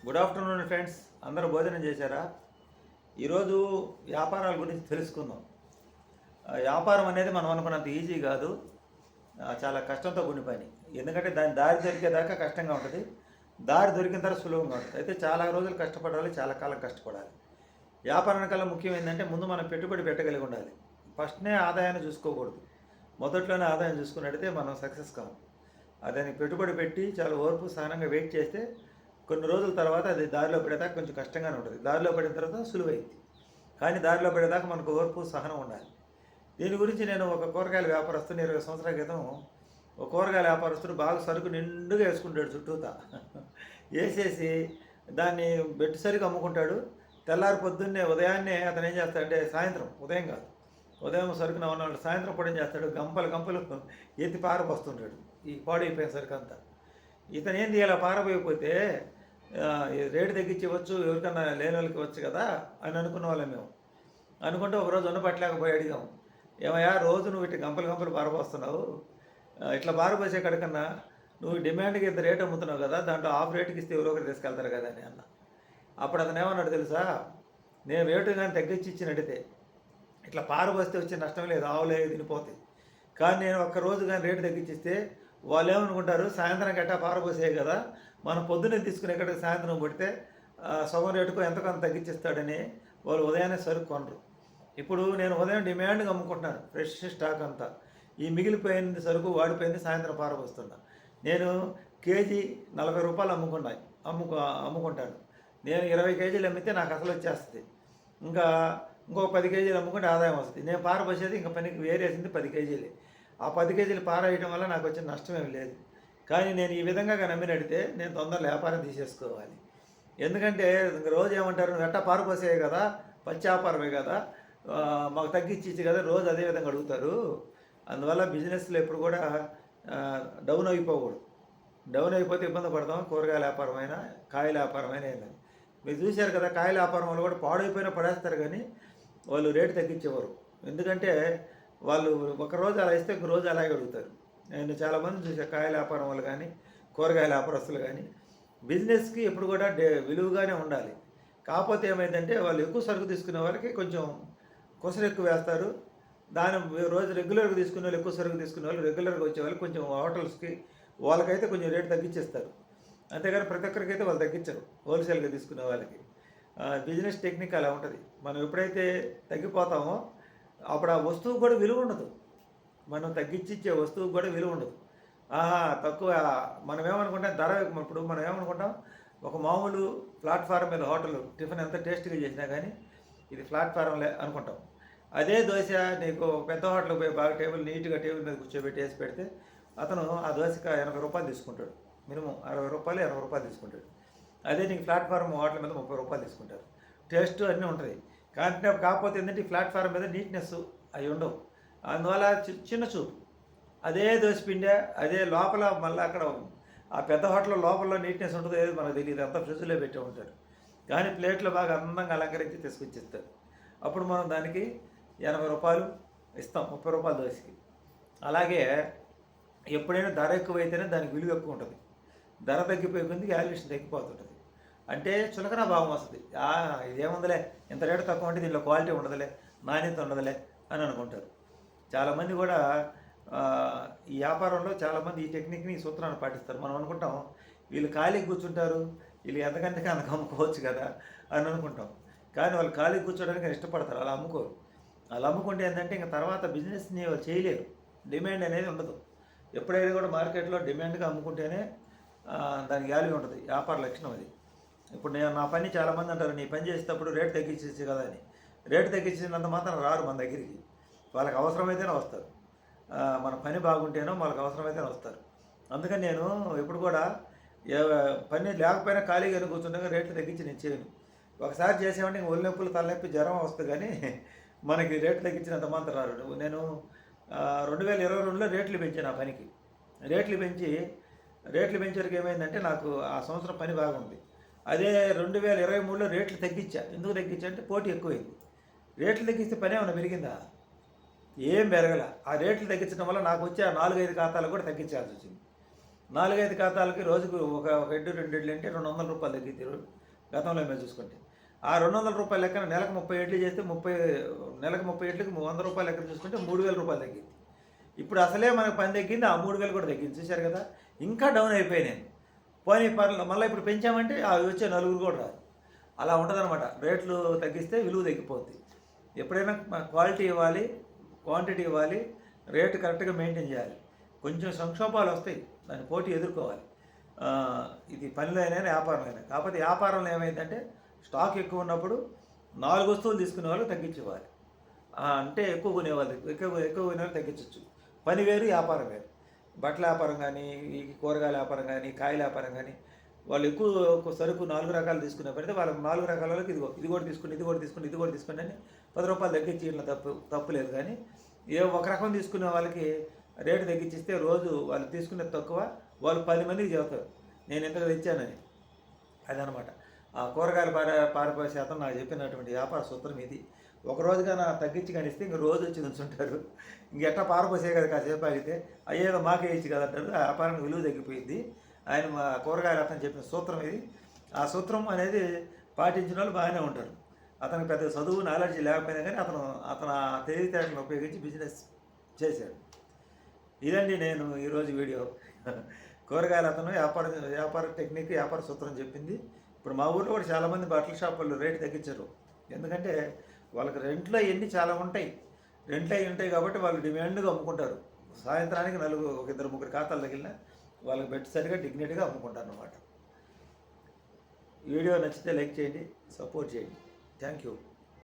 Good afternoon friends, అందరూ భోజనం చేశారా? ఈరోజు వ్యాపారాల గురించి తెలుసుకుందాం. వ్యాపారం అనేది మనం అనుకున్నంత ఈజీ కాదు. చాలా కష్టంతో కూడిన పని. ఎందుకంటే దాని దారి దొరికేదాకా కష్టంగా ఉంటుంది, దారి దొరికిన తర్వాత సులభంగా ఉంటుంది. అయితే చాలా రోజులు కష్టపడాలి, చాలా కాలం కష్టపడాలి. వ్యాపారానికల్లా ముఖ్యం ఏంటంటే ముందు మనం పెట్టుబడి పెట్టగలిగి ఉండాలి. ఫస్ట్నే ఆదాయాన్ని చూసుకోకూడదు. మొదట్లోనే ఆదాయం చూసుకున్నట్టయితే మనం సక్సెస్ కాము. దానికి పెట్టుబడి పెట్టి చాలా ఓర్పు సహనంగా వెయిట్ చేస్తే కొన్ని రోజుల తర్వాత అది దారిలో పడేదాకా కొంచెం కష్టంగానే ఉంటుంది. దారిలో పడిన తర్వాత సులువైంది. కానీ దారిలో పడేదాకా మనకు ఓర్పు సహనం ఉండాలి. దీని గురించి నేను ఒక కూరగాయల వ్యాపారస్తుని 20 సంవత్సరాల క్రితం ఒక కూరగాయల వ్యాపారస్తుడు బాగా సరుకు నిండుగా వేసుకుంటాడు చుట్టూతా. వేసేసి దాన్ని బెట్టు సరుకు అమ్ముకుంటాడు. తెల్లారి పొద్దున్నే ఉదయాన్నే అతను ఏం చేస్తాడంటే, సాయంత్రం, ఉదయం కాదు, ఉదయం సరుకున ఉన్నాడు, సాయంత్రం పొడి ఏం చేస్తాడు, గంపలు గంపలు ఎత్తి పారపోస్తుంటాడు ఈ పాడైపోయిన సరుకు అంతా. ఇతను ఏంది ఇలా పారబోయిపోతే రేటు తగ్గించి ఇవ్వచ్చు, ఎవరికన్నా లేని వాళ్ళకి ఇవ్వచ్చు కదా అని అనుకున్న వాళ్ళం మేము. అనుకుంటే ఒకరోజు ఉన్నపట్టలేకపోయి అడిగాము, ఏమయ్యా రోజు నువ్వు ఇట్లా గంపలు గంపలు పారపోస్తున్నావు, ఇట్లా పారపోసే కడకన్నా నువ్వు డిమాండ్కి ఇంత రేటు అమ్ముతున్నావు కదా, దాంట్లో ఆఫ్ రేటుకి ఇస్తే ఎవరో ఒకరు తీసుకెళ్తారు కదా అని అన్న. అప్పుడు అతను ఏమన్నాడు తెలుసా, నేను రేటు కానీ తగ్గించి ఇచ్చినట్టయితే ఇట్లా పారపోస్తే వచ్చే నష్టం లేదు, ఆవులే తినిపోతాయి. కానీ నేను ఒక్కరోజు కానీ రేటు తగ్గించిస్తే వాళ్ళు ఏమనుకుంటారు, సాయంత్రం గట్టా పారపోసే కదా, మనం పొద్దున్నే తీసుకుని ఎక్కడికి సాయంత్రం పడితే సగం రేటుకు ఎంతకంత తగ్గించిస్తాడని వాళ్ళు ఉదయాన్నే సరుకు కొనరు. ఇప్పుడు నేను ఉదయం డిమాండ్గా అమ్ముకుంటున్నాను ఫ్రెష్ స్టాక్ అంతా. ఈ మిగిలిపోయింది సరుకు వాడిపోయింది సాయంత్రం పారపోస్తున్నా. నేను కేజీ 40 రూపాయలు అమ్ముకుంటాను. నేను 20 కేజీలు అమ్మితే నాకు అసలు వచ్చేస్తుంది. ఇంకో 10 కేజీలు అమ్ముకుంటే ఆదాయం వస్తుంది. నేను పారపోసేది ఇంకా పనికి వేరేసింది 10 కేజీలే. ఆ 10 కేజీలు పారేయటం వల్ల నాకు వచ్చిన నష్టం ఏమి లేదు. కానీ నేను ఈ విధంగా నమ్మినడితే నేను తొందరగా వ్యాపారం తీసేసుకోవాలి. ఎందుకంటే రోజు ఏమంటారు, నువ్వు ఎట్టా పారపోసేవి కదా, పచ్చి వ్యాపారమే కదా, మాకు తగ్గించి కదా, రోజు అదే విధంగా అడుగుతారు. అందువల్ల బిజినెస్లో ఎప్పుడు కూడా డౌన్ అయిపోకూడదు. డౌన్ అయిపోతే ఇబ్బంది పడతాం. కూరగాయల వ్యాపారమైనా కాయల వ్యాపారమైనా ఏంటని మీరు చూశారు కదా, కాయల వ్యాపారం వాళ్ళు కూడా పాడైపోయినా పడేస్తారు, కానీ వాళ్ళు రేటు తగ్గించేవారు. ఎందుకంటే వాళ్ళు ఒకరోజు అలా ఇస్తే ఒక రోజు అలాగే అడుగుతారు. నేను చాలామంది చూసా, కాయల వ్యాపారం వాళ్ళు కానీ కూరగాయల వ్యాపారస్తులు కానీ. బిజినెస్కి ఎప్పుడు కూడా విలువగానే ఉండాలి. కాకపోతే ఏమైందంటే వాళ్ళు ఎక్కువ సరుకు తీసుకునే వాళ్ళకి కొంచెం కొసరు ఎక్కువ వేస్తారు. దాని రోజు రెగ్యులర్గా తీసుకునే వాళ్ళు, ఎక్కువ సరుకు తీసుకునే వాళ్ళు, రెగ్యులర్గా వచ్చేవాళ్ళు కొంచెం హోటల్స్కి వాళ్ళకైతే కొంచెం రేటు తగ్గించేస్తారు. అంతేగాని ప్రతి ఒక్కరికైతే వాళ్ళు తగ్గించరు, హోల్సేల్గా తీసుకునే వాళ్ళకి. బిజినెస్ టెక్నిక్ అలా ఉంటుంది. మనం ఎప్పుడైతే తగ్గిపోతామో అప్పుడు ఆ వస్తువు కూడా విలువ ఉండదు. మనం తగ్గించి ఇచ్చే వస్తువుకు కూడా విలువ ఉండదు. తక్కువ. మనం ఏమనుకుంటాం, ధర ఇప్పుడు మనం ఏమనుకుంటాం, ఒక మామూలు ప్లాట్ఫారం మీద హోటల్ టిఫిన్ ఎంత టేస్ట్గా చేసినా కానీ ఇది ప్లాట్ఫారంలే అనుకుంటాం. అదే దోశ నీకు పెద్ద హోటల్కి పోయి బాగా నీట్గా టేబుల్ మీద కూర్చోబెట్టి వేసి పెడితే అతను ఆ దోశకి 80 రూపాయలు తీసుకుంటాడు. మినిమం 60 రూపాయలు 80 రూపాయలు తీసుకుంటాడు. అదే నీకు ప్లాట్ఫారం హోటల్ మీద 30 రూపాయలు తీసుకుంటారు. టేస్ట్ అన్నీ ఉంటుంది. కాకపోతే ఏంటంటే ఈ ప్లాట్ఫారం మీద నీట్నెస్ అవి ఉండవు. అందువల్ల చిన్న చూపు. అదే దోశపిండే అదే లోపల మళ్ళీ అక్కడ ఆ పెద్ద హోటల్లో లోపల నీట్నెస్ ఉంటుందో ఏదో మనకు తెలియదు, అంతా ఫ్రిడ్జ్లో పెట్టి ఉంటారు. కానీ ప్లేట్లో బాగా అందంగా అలంకరించి తీసుకొచ్చిస్తారు. అప్పుడు మనం దానికి 80 రూపాయలు ఇస్తాం, 30 రూపాయల దోశకి. అలాగే ఎప్పుడైనా ధర ఎక్కువైతేనే దానికి విలువ ఎక్కువ ఉంటుంది. ధర తగ్గిపోయే కొద్దికి వాల్యుయేషన్ తగ్గిపోతుంటుంది. అంటే చులకన భావం వస్తుంది. ఇదేముందలే, ఇంత రేటు తక్కువ అంటే దీనిలో క్వాలిటీ ఉండదులే, నాణ్యత ఉండదులే అని అనుకుంటారు. చాలామంది కూడా ఈ వ్యాపారంలో చాలామంది ఈ టెక్నిక్ని, ఈ సూత్రాన్ని పాటిస్తారు. మనం అనుకుంటాం వీళ్ళు ఖాళీకి కూర్చుంటారు, వీళ్ళు ఎంతకంటే అంతకు అమ్ముకోవచ్చు కదా అని అనుకుంటాం. కానీ వాళ్ళు ఖాళీకి కూర్చోడానికి ఇష్టపడతారు, అలా అమ్ముకోరు. అలా అమ్ముకుంటే ఏంటంటే ఇంకా తర్వాత బిజినెస్ని వాళ్ళు చేయలేరు. డిమాండ్ అనేది ఉండదు. ఎప్పుడైనా కూడా మార్కెట్లో డిమాండ్గా అమ్ముకుంటేనే దానికి వాల్యూ ఉంటుంది. వ్యాపార లక్షణం అది. ఇప్పుడు నేను నా పని చాలామంది అంటారు, నీ పని చేసేటప్పుడు రేటు తగ్గించేసి కదా అని. రేటు తగ్గించినంత మాత్రం రారు మన దగ్గరికి. వాళ్ళకి అవసరమైతేనే వస్తారు. మన పని బాగుంటేనో వాళ్ళకి అవసరమైతేనే వస్తారు. అందుకని నేను ఎప్పుడు కూడా పని లేకపోయినా ఖాళీగా కూర్చుండగా రేట్లు తగ్గించి నేను చేయను. ఒకసారి చేసామంటే ఇంక ఒళ్ళు నొప్పులు, తలనొప్పి, జ్వరం వస్తుంది, కానీ మనకి రేట్లు తగ్గించినంత మాత్రం రారు. నేను 2022లో రేట్లు పెంచాను ఆ పనికి. రేట్లు పెంచేవరకు ఏమైందంటే నాకు ఆ సంవత్సరం పని బాగుంది. అదే 2023లో రేట్లు తగ్గించా. ఎందుకు తగ్గించా అంటే పోటీ ఎక్కువైంది. రేట్లు తగ్గిస్తే పని ఏమైనా పెరిగిందా? ఏం పెరగల. ఆ రేట్లు తగ్గించడం వల్ల నాకు వచ్చే ఆ 4-5 ఖాతాలు కూడా తగ్గించాల్సి వచ్చింది. 4-5 ఖాతాలకి రోజుకు ఒక హెడ్ 2 హెడ్లు అంటే ₹200 తగ్గిద్ది గతంలో మేము చూసుకుంటే. ఆ ₹200 లెక్కన నెలకు 30 హెడ్లు చేస్తే నెలకు 30 హెడ్లకి ₹100 లెక్కన చూసుకుంటే ₹3000 తగ్గిద్ది. ఇప్పుడు అసలే మనకు పని తగ్గింది, ఆ 3000 కూడా తగ్గింది. చూశారు కదా! ఇంకా డౌన్ అయిపోయాను నేను. పోనీ మళ్ళీ ఇప్పుడు పెంచామంటే అవి వచ్చే నలుగురు కూడా రాదు. అలా ఉంటుందన్నమాట. రేట్లు తగ్గిస్తే విలువ తగ్గిపోద్ది. ఎప్పుడైనా క్వాలిటీ ఇవ్వాలి, క్వాంటిటీ ఇవ్వాలి, రేటు కరెక్ట్గా మెయింటైన్ చేయాలి. కొంచెం సంక్షోభాలు వస్తాయి, దాని పోటీ ఎదుర్కోవాలి. ఇది పనిలో అయినా వ్యాపారంలో అయినా. కాకపోతే వ్యాపారంలో ఏమైందంటే స్టాక్ ఎక్కువ ఉన్నప్పుడు 4 వస్తువులు తీసుకునే వాళ్ళు తగ్గించేవాళ్ళు. అంటే ఎక్కువ కొనేవాళ్ళు ఎక్కువ కొనేవాళ్ళు తగ్గించవచ్చు. పని వేరు, వ్యాపారం వేరు. బట్టల వ్యాపారం కానీ, ఈ కూరగాయల వ్యాపారం కానీ, కాయల వ్యాపారం కానీ, వాళ్ళు ఎక్కువ సరుకు 4 రకాలు తీసుకునే పడితే వాళ్ళ 4 రకాల వాళ్ళకి ఇది కూడా తీసుకోండి, ఇది కూడా తీసుకోండి, ఇది కూడా తీసుకోండి అని ₹10 తగ్గించి ఇట్లా తప్పు లేదు. కానీ ఒక రకం తీసుకునే వాళ్ళకి రేటు తగ్గించిస్తే రోజు వాళ్ళు తీసుకునేది తక్కువ, వాళ్ళు 10 మందికి చెబుతారు నేను ఇంతగా తెచ్చానని. అదనమాట ఆ కూరగాయలు పారిపోయే శాతం నాకు చెప్పినటువంటి వ్యాపార సూత్రం ఇది. ఒక రోజుగా తగ్గించి కనిస్తే ఇంక రోజు వచ్చి నుంచుంటారు. ఇంకెట్టా పారిపోసే కదా కాసేపు ఆగితే అయ్యేదో మాకే ఇచ్చి కదా అంటారు. ఆ వ్యాపారానికి విలువ తగ్గిపోయింది. ఆయన మా కూరగాయలు అతను చెప్పిన సూత్రం ఇది. ఆ సూత్రం అనేది పాటించిన వాళ్ళు బాగానే ఉంటారు. అతనికి పెద్ద చదువు నాలెడ్జ్ లేకపోయినా కానీ అతను తెలివితేటలను ఉపయోగించి బిజినెస్ చేశాడు. ఇదండి నేను ఈరోజు వీడియో. కూరగాయలు అతను వ్యాపార టెక్నిక్, వ్యాపార సూత్రం చెప్పింది. ఇప్పుడు మా ఊర్లో కూడా చాలామంది బట్టల షాపుల్లో రేటు తగ్గించారు. ఎందుకంటే వాళ్ళకి రెంట్లో ఇవన్నీ చాలా ఉంటాయి. రెంట్లో అవి ఉంటాయి కాబట్టి వాళ్ళు డిమాండ్గా అమ్ముకుంటారు. సాయంత్రానికి ఒక 2-3 ఖాతాలు తగిలినా వాళ్ళకి బెట్ సరిగా డిగ్నిటీగా అమ్ముకుంటారు అన్నమాట. వీడియో నచ్చితే లైక్ చేయండి, సపోర్ట్ చేయండి. Thank you.